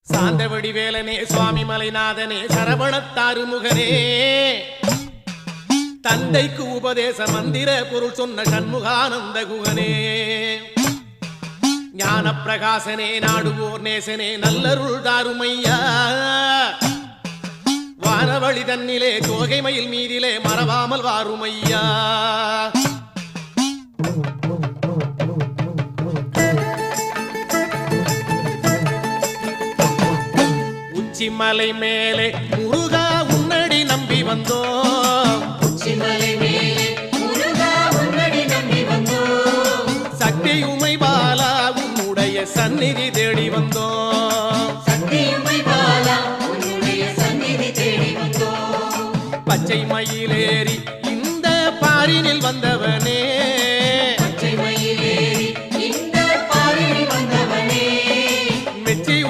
சாந்தவடி வேலனே சுவாமி மலைநாதனே சரவணத்தாறு முகனே தந்தைக்கு உபதேச மந்திர பொருள் சொன்ன சண்முகானந்த குகனே ஞான பிரகாசனே நாடுவோர் நேசனே நல்லருள் தாருமையா வானவழி தன்னிலே தோகை மயில் மீதிலே மறவாமல் வாருமையா உச்சிமலை மேலே முருகா உன்னடி நம்பி வந்தோம் உச்சிமலை மேலே முருகா உன்னடி நம்பி வந்தோம் சக்தியுமை பாலா உன்னுடைய சந்நிதி தேடி வந்தோம் சக்தியுமை பாலா உன்னுடைய சந்நிதி தேடி வந்தோம் பச்சை மயிலேறி இந்த பாரினில் வந்தவனே